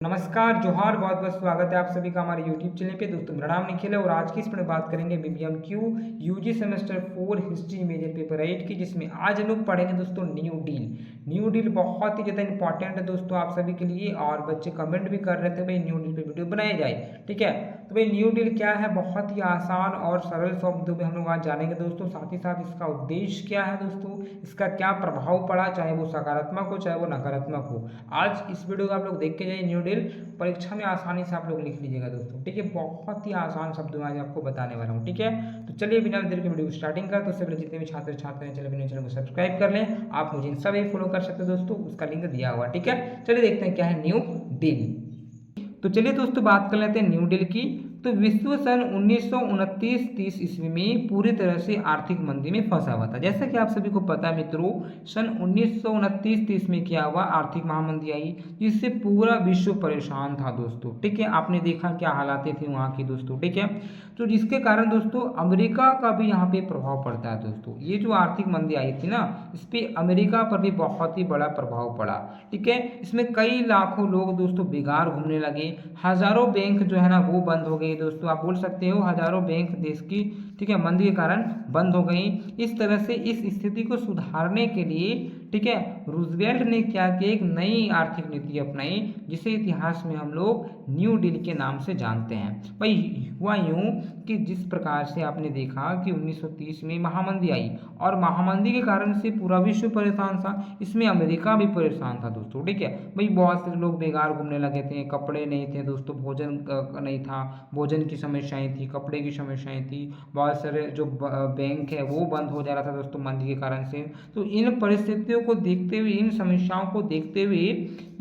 नमस्कार, जोहार, बहुत-बहुत स्वागत है आप सभी का हमारे यूट्यूब चैनल पे। दोस्तों मेरा नाम निखिल है और आज की इसमें बात करेंगे BBMKU UG semester 4 history major paper 8 की, जिसमें आज हम लोग पढ़ेंगे दोस्तों न्यू डील। न्यू डील बहुत ही ज़्यादा इंपॉर्टेंट है दोस्तों आप सभी के लिए, और बच्चे कमेंट भी कर रहे थे भाई न्यू डील पे वीडियो बनाई जाए, ठीक है। तो भाई न्यू डील क्या है, बहुत ही आसान और सरल शब्दों में हम लोग आज जानेंगे दोस्तों। साथ ही साथ इसका उद्देश्य क्या है दोस्तों, इसका क्या प्रभाव पड़ा, चाहे वो सकारात्मक हो चाहे वो नकारात्मक हो। आज इस वीडियो को आप लोग देख के जाइए। न्यू डील परीक्षा में आसानी से आप लोग लिख लीजिएगा दोस्तों, ठीक है। बहुत ही आसान शब्दों में आज आपको बताने वाला हूँ, ठीक है। तो चलिए बिना देर के वीडियो को स्टार्टिंग कर। तो उससे पहले जितने भी छात्र छात्र हैं चलिए चैनल को सब्सक्राइब कर लें। आप मुझे इंस्टा पे फॉलो कर सकते हैं दोस्तों, उसका लिंक दिया हुआ, ठीक है। चलिए देखते हैं क्या है न्यू डील। तो चलिए दोस्तों बात कर लेते हैं न्यू डील की। तो विश्व सन 1929-30 ईस्वी में पूरी तरह से आर्थिक मंदी में फंसा हुआ था। जैसा कि आप सभी को पता है मित्रों, सन 1929-30 में क्या हुआ, आर्थिक महामंदी आई जिससे पूरा विश्व परेशान था दोस्तों, ठीक है। आपने देखा क्या हालातें थी वहाँ की दोस्तों, ठीक है। तो जिसके कारण दोस्तों अमेरिका का भी यहाँ पे प्रभाव पड़ता है दोस्तों। ये जो आर्थिक मंदी आई थी ना, इस पर अमेरिका पर भी बहुत ही बड़ा प्रभाव पड़ा, ठीक है। इसमें कई लाखों लोग दोस्तों बेकार घूमने लगे, हजारों बैंक जो है ना वो बंद हो गए दोस्तों। आप बोल सकते हो हजारों बैंक देश की, ठीक है, मंदी के कारण बंद हो गई। इस तरह से इस स्थिति को सुधारने के लिए, ठीक है, रूजवेल्ट ने क्या किया, एक नई आर्थिक नीति अपनाई जिसे इतिहास में हम लोग न्यू डील के नाम से जानते हैं। भाई हुआ यूं कि जिस प्रकार से आपने देखा कि 1930 में महामंदी आई और महामंदी के कारण से पूरा विश्व परेशान था, इसमें अमेरिका भी परेशान था दोस्तों, ठीक है। भाई बहुत से लोग बेकार घूमने लगे थे, कपड़े नहीं थे दोस्तों, भोजन नहीं था, भोजन की समस्याएं थी, कपड़े की समस्याएं थी, बहुत सारे जो बैंक है वो बंद हो जा रहा था दोस्तों मंदी के कारण से। तो इन परिस्थितियों को देखते हुए, इन समस्याओं को देखते हुए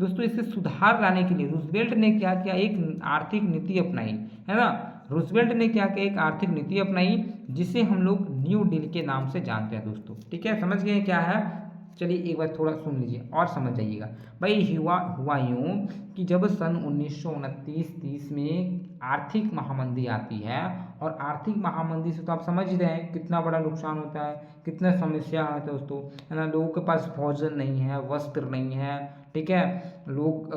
दोस्तों इससे सुधार लाने के लिए रूजवेल्ट ने क्या किया, एक आर्थिक नीति अपनाई, है ना। रूजवेल्ट ने क्या किया, एक आर्थिक नीति अपनाई जिसे हम लोग न्यू डील के नाम से जानते हैं दोस्तों, ठीक है। समझ गए क्या है। चलिए एक बार थोड़ा सुन लीजिए और समझ जाइएगा। भाई हुआ यूं कि जब सन 1929-30 में आर्थिक महामंदी आती है, और आर्थिक महामंदी से तो आप समझ रहे हैं कितना बड़ा नुकसान होता है, कितना समस्या है दोस्तों, है ना। लोगों के पास भोजन नहीं है, वस्त्र नहीं है, ठीक है, लोग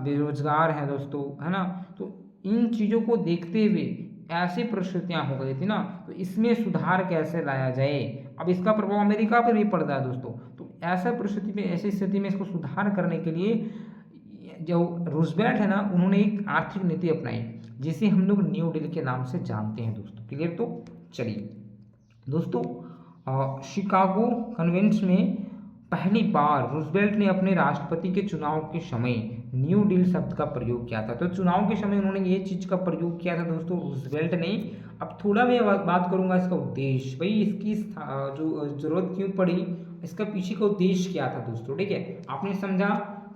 बेरोजगार हैं दोस्तों, है ना। तो इन चीज़ों को देखते हुए ऐसी परिस्थितियां हो गई थी ना, तो इसमें सुधार कैसे लाया जाए। अब इसका प्रभाव अमेरिका पर भी पड़ता है दोस्तों। तो ऐसा परिस्थिति में, ऐसी स्थिति में इसको सुधार करने के लिए जो रूजवेल्ट है ना, उन्होंने एक आर्थिक नीति अपनाई जिसे हम लोग न्यू डील के नाम से जानते हैं दोस्तों। क्लियर। तो चलिए दोस्तों, शिकागो कन्वेंशन में पहली बार रूजवेल्ट ने अपने राष्ट्रपति के चुनाव के समय न्यू डील शब्द का प्रयोग किया था। तो चुनाव के समय उन्होंने ये चीज का प्रयोग किया था दोस्तों रूजवेल्ट ने। अब थोड़ा मैं बात करूंगा इसका उद्देश्य, भाई इसकी जो जरूरत क्यों पड़ी, इसका पीछे का उद्देश्य क्या था दोस्तों, ठीक है। आपने समझा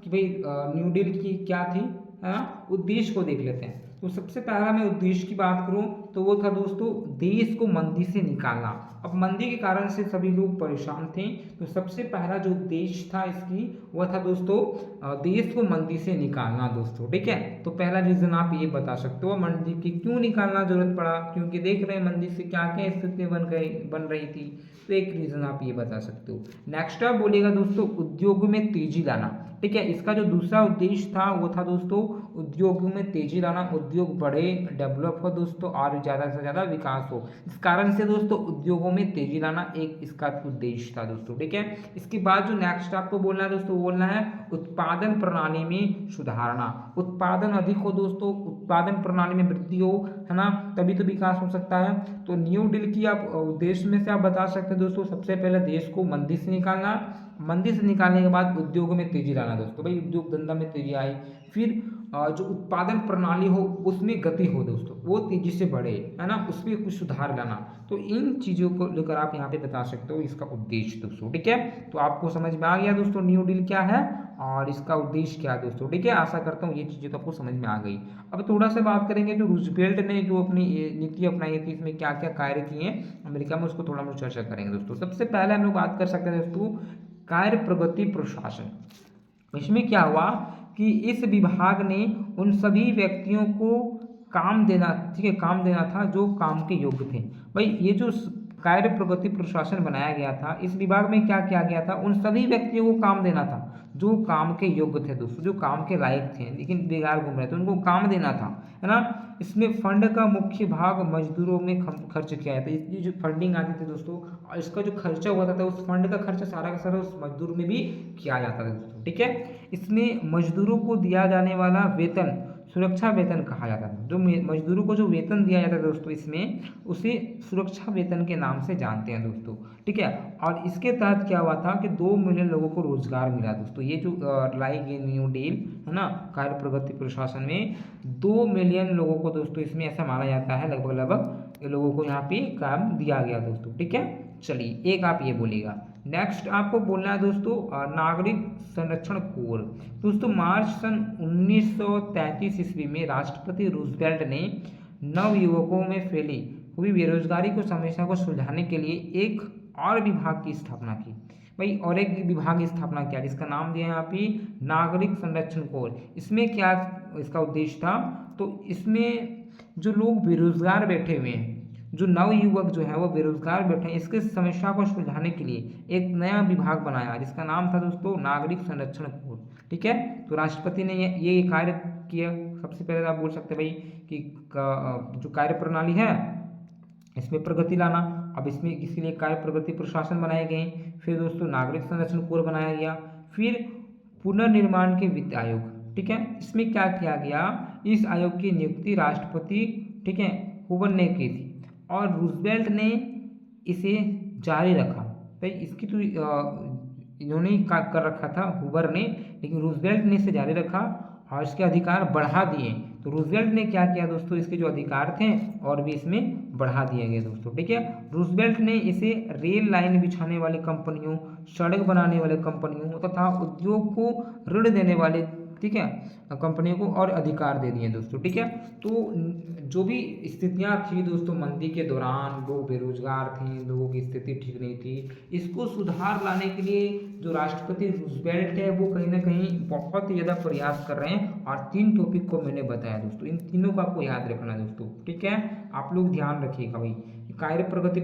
कि भाई न्यू डील की क्या थी, है ना। उद्देश्य को देख लेते हैं। तो सबसे पहला मैं उद्देश्य की बात करूं तो वो था दोस्तों देश को मंदी से निकालना। अब मंदी के कारण से सभी लोग परेशान थे, तो सबसे पहला जो उद्देश्य था इसकी वह था दोस्तों देश को मंदी से निकालना दोस्तों, ठीक है। तो पहला रीजन आप ये बता सकते हो मंदी की क्यों निकालना जरूरत पड़ा, क्योंकि देख रहे हैं मंदी से क्या क्या स्थिति बन रही थी। तो एक रीजन आप ये बता सकते हो। नेक्स्ट आप बोलेगा दोस्तों उद्योग में तेजी लाना, ठीक है। इसका जो दूसरा उद्देश्य था वो था दोस्तों उद्योगों में तेजी लाना, उद्योग बढ़े, डेवलप हो दोस्तों, और ज़्यादा से ज़्यादा विकास हो। इस कारण से दोस्तों उद्योगों में तेजी लाना एक इसका उद्देश्य था दोस्तों, ठीक है। इसके बाद जो नेक्स्ट आपको बोलना है दोस्तों, बोलना है उत्पादन प्रणाली में सुधारना। उत्पादन अधिक हो दोस्तों, उत्पादन प्रणाली में वृद्धि हो, है ना, तभी तो विकास हो सकता है। तो न्यू डील की आप उद्देश्य में से आप बता सकते हैं दोस्तों, सबसे पहले देश को मंदी से निकालना, मंदी से निकालने के बाद उद्योग में तेजी लाना दोस्तों, भाई उद्योग धंधा में तेजी आई। फिर जो उत्पादन प्रणाली हो उसमें गति हो दोस्तों, वो तेजी से बढ़े, है ना, उसमें कुछ सुधार लाना। तो इन चीज़ों को लेकर आप यहाँ पे बता सकते हो इसका उद्देश्य दोस्तों, ठीक है। तो आपको समझ में आ गया दोस्तों न्यू डील क्या है और इसका उद्देश्य क्या है दोस्तों, ठीक है। आशा करता हूँ ये चीज़ें तो आपको समझ में आ गई। अब थोड़ा सा बात करेंगे जो रूजवेल्ट ने जो अपनी नीति अपनाई थी, इसमें क्या क्या कार्य किए अमेरिका में, उसको थोड़ा हम लोग चर्चा करेंगे दोस्तों। सबसे पहले हम लोग बात कर सकते हैं दोस्तों कार्य प्रगति प्रशासन। इसमें क्या हुआ कि इस विभाग ने उन सभी व्यक्तियों को काम देना, ठीक है, काम देना था जो काम के योग्य थे। भाई ये जो कार्य प्रगति प्रशासन बनाया गया था, इस विभाग में क्या किया गया था, उन सभी व्यक्तियों को काम देना था जो काम के योग्य थे दोस्तों, जो काम के लायक थे लेकिन बेकार घूम रहे थे, उनको काम देना था, है ना। इसमें फंड का मुख्य भाग मजदूरों में खर्च किया जाता है। ये जो फंडिंग आती थी दोस्तों, और इसका जो खर्चा हुआ था उस फंड का खर्चा सारा का सारा उस मजदूर में भी किया जाता था दोस्तों, ठीक है। इसमें मजदूरों को दिया जाने वाला वेतन सुरक्षा वेतन कहा जाता था। जो मजदूरों को जो वेतन दिया जाता है दोस्तों, इसमें उसे सुरक्षा वेतन के नाम से जानते हैं दोस्तों, ठीक है। और इसके तहत क्या हुआ था कि 2 मिलियन लोगों को रोजगार मिला दोस्तों। ये जो लाई गई न्यू डील है ना, कार्य प्रगति प्रशासन में 2 मिलियन लोगों को दोस्तों, इसमें ऐसा माना जाता है लगभग लगभग लोगों को यहाँ पे काम दिया गया दोस्तों, ठीक है। चलिए एक आप ये बोलिएगा। नेक्स्ट आपको बोलना है दोस्तों नागरिक संरक्षण कोर। दोस्तों मार्च सन 1933 ईस्वी में राष्ट्रपति रूजवेल्ट ने नव युवकों में फैली हुई बेरोजगारी को समस्या को सुलझाने के लिए एक और विभाग की स्थापना की। भाई और एक विभाग की स्थापना किया जिसका नाम दिया यहाँ पे नागरिक संरक्षण कोर। इसमें क्या इसका उद्देश्य था, तो इसमें जो लोग बेरोजगार बैठे हुए हैं, जो नव युवक जो है वो बेरोजगार बैठे हैं, इसके समस्या को सुलझाने के लिए एक नया विभाग बनाया जिसका नाम था दोस्तों नागरिक संरक्षण कोर, ठीक है। तो राष्ट्रपति ने ये कार्य किया। सबसे पहले आप बोल सकते हैं भाई कि जो कार्य प्रणाली है इसमें प्रगति लाना। अब इसमें इसके लिए कार्य प्रगति प्रशासन बनाए गए। फिर दोस्तों नागरिक संरक्षण कोर बनाया गया। फिर पुनर्निर्माण के वित्त आयोग, ठीक है। इसमें क्या किया गया, इस आयोग की नियुक्ति राष्ट्रपति, ठीक है, हुवर ने की थी और रूजवेल्ट ने इसे जारी रखा। भाई इसकी तो इन्होंने ही कर रखा था हुवर ने, लेकिन रूजवेल्ट ने इसे जारी रखा और इसके अधिकार बढ़ा दिए। तो रूजवेल्ट ने क्या किया दोस्तों, इसके जो अधिकार थे और भी इसमें बढ़ा दिए गए दोस्तों, ठीक है। रूजवेल्ट ने इसे रेल लाइन बिछाने वाली कंपनियों, सड़क बनाने वाले कंपनियों तथा उद्योग को ऋण देने वाले, ठीक है, कंपनियों को और अधिकार दे दिए दोस्तों, ठीक है। तो जो भी स्थितियां थी दोस्तों मंदी के दौरान, लोग बेरोजगार थे, लोगों की स्थिति ठीक नहीं थी, इसको सुधार लाने के लिए जो राष्ट्रपति रूजवेल्ट है वो कहीं ना कहीं बहुत ही ज़्यादा प्रयास कर रहे हैं। और 3 टॉपिक को मैंने बताया दोस्तों, इन तीनों को आपको याद रखना है दोस्तों, ठीक है। आप लोग ध्यान रखिएगा भाई। कार्य प्रगति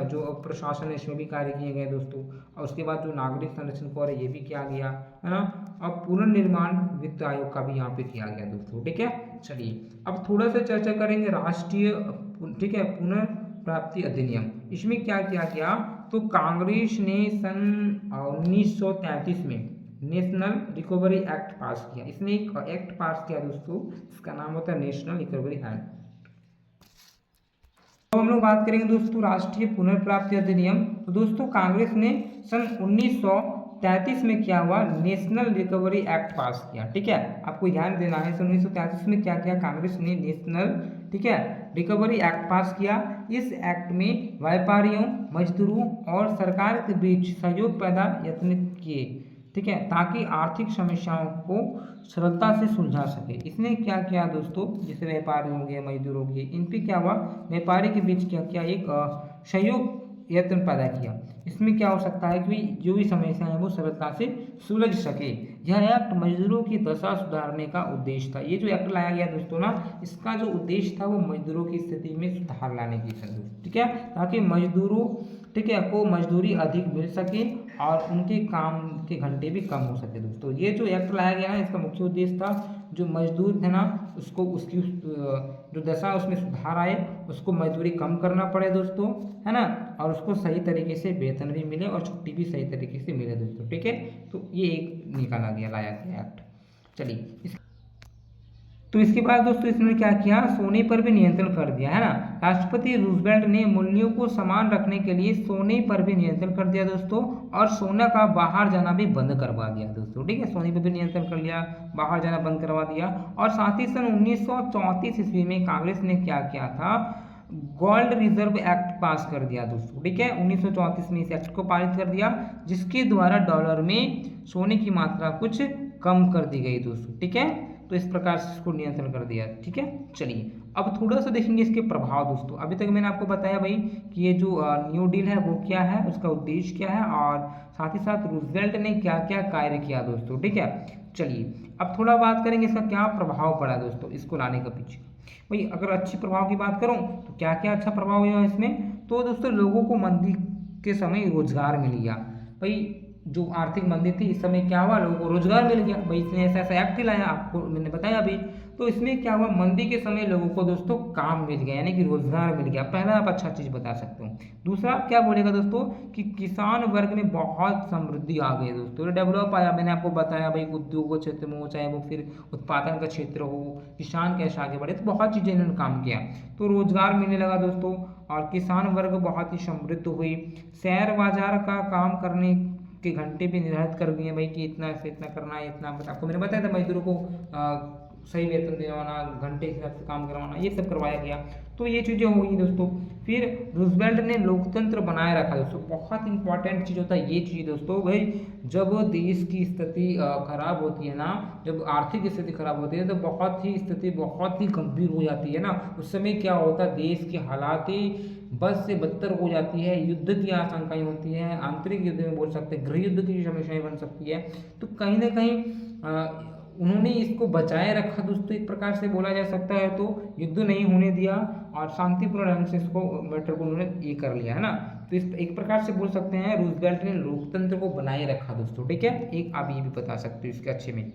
जो प्रशासन है इसमें भी कार्य किए गए दोस्तों, और उसके बाद जो नागरिक संरक्षण कोर है ये भी किया गया, है ना। अब पुनर्निर्माण वित्त आयोग का भी यहाँ पे किया गया दोस्तों, ठीक है। चलिए अब थोड़ा सा चर्चा करेंगे राष्ट्रीय, ठीक है, पुनर्प्राप्ति अधिनियम। इसमें क्या किया गया, तो कांग्रेस ने सन 1933 में नेशनल रिकवरी एक्ट पास किया। इसने एक एक्ट पास किया दोस्तों, इसका नाम होता है नेशनल रिकवरी एक्ट। तो हम लोग बात करेंगे दोस्तों राष्ट्रीय पुनर्प्राप्ति अधिनियम। तो दोस्तों कांग्रेस ने सन 1933 में क्या हुआ, नेशनल रिकवरी एक्ट पास किया, ठीक है। आपको ध्यान देना है, सन 1933 में क्या किया कांग्रेस ने, नेशनल, ठीक है, रिकवरी एक्ट पास किया। इस एक्ट में व्यापारियों, मजदूरों और सरकार के बीच सहयोग पैदा यत्न किए, ठीक है, ताकि आर्थिक समस्याओं को सरलता से सुलझा सके। इसने क्या किया दोस्तों, जैसे व्यापारी हो गए, मजदूर हो गए, इन पे क्या हुआ, व्यापारी के बीच क्या किया, एक सहयोग यत्न पैदा किया। इसमें क्या हो सकता है कि जो भी समस्या है वो सरलता से सुलझ सके। यह एक्ट मजदूरों की दशा सुधारने का उद्देश्य था। ये जो एक्ट लाया गया दोस्तों ना, इसका जो उद्देश्य था वो मजदूरों की स्थिति में सुधार लाने की था दोस्तों, ठीक है, ताकि मजदूरों, ठीक है, को मजदूरी अधिक मिल सके और उनके काम के घंटे भी कम हो सके दोस्तों। ये जो एक्ट लाया गया है इसका मुख्य उद्देश्य था जो मजदूर थे ना उसको, उसकी जो दशा उसमें सुधार आए, उसको मजदूरी कम करना पड़े दोस्तों, है ना, और उसको सही तरीके से वेतन भी मिले और छुट्टी भी सही तरीके से मिले दोस्तों, ठीक है। तो ये एक निकाला गया, लाया गया एक्ट। चलिए तो इसके बाद दोस्तों इसने क्या किया, सोने पर भी नियंत्रण कर दिया, है ना। राष्ट्रपति रूजवेल्ट ने मूल्यों को समान रखने के लिए सोने पर भी नियंत्रण कर दिया दोस्तों, और सोना का बाहर जाना भी बंद करवा दिया दोस्तों, ठीक है। सोने पर भी नियंत्रण कर लिया, बाहर जाना बंद करवा दिया। और साथ ही सन 1934 ईस्वी में कांग्रेस ने क्या किया था, गोल्ड रिजर्व एक्ट पास कर दिया दोस्तों, ठीक है। 1934 में इस एक्ट को पारित कर दिया, जिसके द्वारा डॉलर में सोने की मात्रा कुछ कम कर दी गई दोस्तों, ठीक है। तो इस प्रकार से इसको नियंत्रण कर दिया, ठीक है। चलिए अब थोड़ा सा देखेंगे इसके प्रभाव दोस्तों। अभी तक मैंने आपको बताया भाई कि ये जो न्यू डील है वो क्या है, उसका उद्देश्य क्या है, और साथ ही साथ रूजवेल्ट ने क्या क्या कार्य किया दोस्तों, ठीक है। चलिए अब थोड़ा बात करेंगे इसका क्या प्रभाव पड़ा दोस्तों इसको लाने का पीछे। भाई अगर अच्छे प्रभाव की बात करूँ तो क्या क्या अच्छा प्रभाव हुआ इसमें, तो दोस्तों लोगों को मंदी के समय रोजगार मिल गया। भाई जो आर्थिक मंदी थी, इस समय क्या हुआ, लोगों को रोजगार मिल गया। भाई इसने ऐसा ऐसा एक्ट लाया, आपको मैंने बताया अभी। तो इसमें क्या हुआ, मंदी के समय लोगों को दोस्तों काम मिल गया, यानी कि रोजगार मिल गया। पहला आप अच्छा चीज बता सकते हो। दूसरा क्या बोलेगा दोस्तों, कि किसान वर्ग में बहुत समृद्धि आ गई दोस्तों, डेवलप आया। मैंने आपको बताया भाई, उद्योग क्षेत्र में हो, चाहे वो फिर उत्पादन का क्षेत्र हो, किसान कैसे आगे बढ़े, तो बहुत चीजें इन्होंने काम किया, तो रोजगार मिलने लगा दोस्तों। और किसान वर्ग बहुत ही समृद्ध हुई। शेयर बाजार का काम करने के घंटे भी निर्धारित कर दिए भाई, कि इतना से इतना करना है, इतना आपको मैंने बताया था मजदूरों को सही वेतन दिलवाना, घंटे के हिसाब से काम करवाना, ये सब करवाया गया। तो ये चीज़ें हुई दोस्तों। फिर रूजवेल्ट ने लोकतंत्र बनाए रखा दोस्तों, बहुत इंपॉर्टेंट चीज़ होता है ये चीज़ दोस्तों। भाई जब देश की स्थिति खराब होती है ना, जब आर्थिक स्थिति खराब होती है, तो बहुत ही स्थिति बहुत ही गंभीर हो जाती है ना, उस समय क्या होता है, देश की हालात बद से बदतर हो जाती है, युद्ध की आशंकाएं होती है, आंतरिक युद्ध में बोल सकते हैं, गृह युद्ध की समस्याएं बन सकती है। तो कहीं ना कहीं उन्होंने इसको बचाए रखा दोस्तों, एक प्रकार से बोला जा सकता है। तो युद्ध नहीं होने दिया और शांतिपूर्ण ढंग से इसको मैटर को उन्होंने ये कर लिया है ना। तो इस एक प्रकार से बोल सकते हैं रूजवेल्ट ने लोकतंत्र को बनाए रखा दोस्तों, ठीक है। एक आप ये भी बता सकते हो इसके अच्छे में।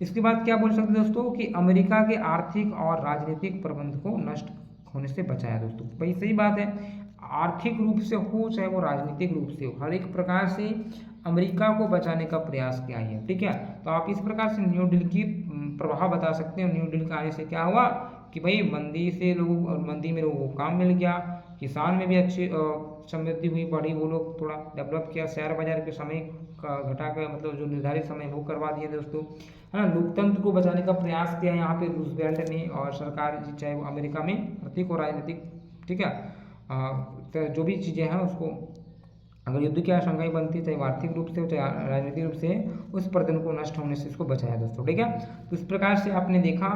इसके बाद क्या बोल सकते हैं दोस्तों, कि अमेरिका के आर्थिक और राजनीतिक प्रबंध को नष्ट होने से बचाया दोस्तों। भाई सही बात है, आर्थिक रूप से हो चाहे वो राजनीतिक रूप से हो, हर एक प्रकार से अमेरिका को बचाने का प्रयास किया है, ठीक है। तो आप इस प्रकार से न्यू डील की प्रभाव बता सकते हो। न्यू डील के आने से क्या हुआ, कि भाई मंदी से लोगों और मंदी में लोगों को काम मिल गया, किसान में भी अच्छी समृद्धि हुई, बढ़ी, वो लोग थोड़ा डेवलप किया, शेयर बाजार के समय का घटा कर, मतलब जो निर्धारित समय वो करवा दिए दोस्तों, है ना। लोकतंत्र को बचाने का प्रयास किया यहाँ पे रूजवेल्ट ने, और सरकार चाहे वो अमेरिका में आर्थिक और राजनीतिक, ठीक है, तो जो भी चीज़ें हैं उसको, अगर युद्ध की आशंकाएं बनती है, चाहे वो आर्थिक रूप से हो चाहे राजनीतिक रूप से, उस प्रदन को नष्ट होने से इसको बचाया दोस्तों, ठीक है। तो इस प्रकार से आपने देखा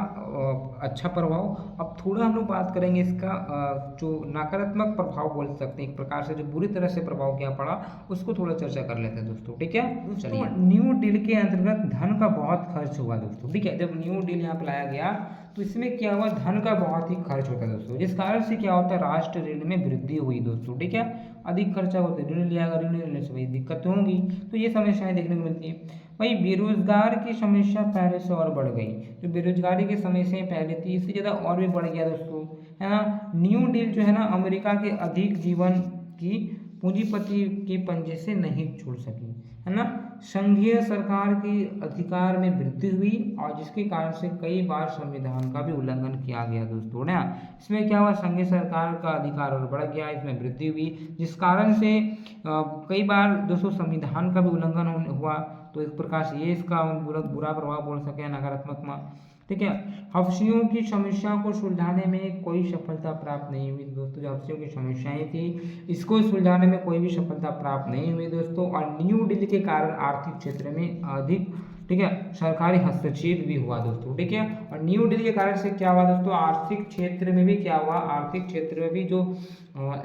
अच्छा प्रभाव। अब थोड़ा हम लोग बात करेंगे इसका जो नकारात्मक प्रभाव बोल सकते हैं, एक प्रकार से जो बुरी तरह से प्रभाव क्या पड़ा, उसको थोड़ा चर्चा कर लेते हैं दोस्तों, ठीक है। दोस्तों न्यू डील के अंतर्गत धन का बहुत खर्च हुआ दोस्तों, ठीक है। जब न्यू डील यहाँ पे लाया गया, तो इसमें क्या हुआ, धन का बहुत ही खर्च होता है दोस्तों, जिस कारण से क्या होता है, राष्ट्र ऋण में वृद्धि हुई दोस्तों, ठीक है। अधिक खर्चा होता है, ऋण लिया, ऋण लेने से भाई दिक्कतें होंगी, तो ये समस्याएं देखने को मिलती है। वही बेरोजगार की समस्या पहले से और बढ़ गई, जो बेरोजगारी की समस्याएं पहले थी इससे ज़्यादा और भी बढ़ गया दोस्तों, है ना। न्यू डील जो है ना, अमेरिका के अधिक जीवन की पूंजीपति के पंजे से नहीं छूट सकी, है ना। संघीय सरकार के अधिकार में वृद्धि हुई, और जिसके कारण से कई बार संविधान का भी उल्लंघन किया गया दोस्तों, ना। इसमें क्या हुआ, संघीय सरकार का अधिकार और बढ़ गया, इसमें वृद्धि हुई, जिस कारण से कई बार दोस्तों संविधान का भी उल्लंघन हुआ। तो इस प्रकार से ये इसका बुरा प्रभाव बोल सके, नकारात्मक, ठीक है। हफ्सियों की समस्या को सुलझाने में कोई सफलता प्राप्त नहीं हुई दोस्तों, जो हफ्सियों की समस्याएं थी इसको सुलझाने में कोई भी सफलता प्राप्त नहीं हुई दोस्तों। और न्यू डील के कारण आर्थिक क्षेत्र में अधिक, ठीक है, सरकारी हस्तक्षेप भी हुआ दोस्तों, ठीक है। और न्यू डील के कारण से क्या हुआ दोस्तों, आर्थिक क्षेत्र में भी क्या हुआ, आर्थिक क्षेत्र में भी जो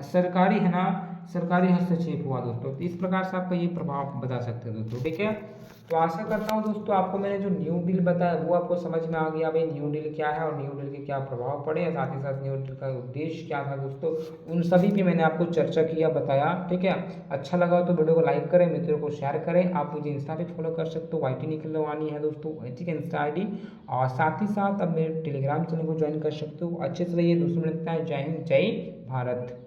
सरकारी है ना, सरकारी हस्तक्षेप हुआ दोस्तों। तो इस प्रकार से आपका ये प्रभाव बता सकते हैं दोस्तों, ठीक है। तो आशा करता हूँ दोस्तों आपको मैंने जो न्यू डील बताया वो आपको समझ में आ गया, भाई न्यू डील क्या है और न्यू डील के क्या प्रभाव पड़े, साथ ही साथ न्यू डील का उद्देश्य क्या था दोस्तों, उन सभी पे मैंने आपको चर्चा किया, बताया, ठीक है। अच्छा लगा तो वीडियो को लाइक करें, मित्रों को शेयर करें। आप मुझे इंस्टा पे फॉलो कर सकते हो, YT निखिल लवानी है दोस्तों, ठीक है, इंस्टा ID। और साथ ही साथ अब मेरे टेलीग्राम चैनल को ज्वाइन कर सकते हो। अच्छे से रहिए दोस्तों, मिलता है। जय हिंद, जय भारत।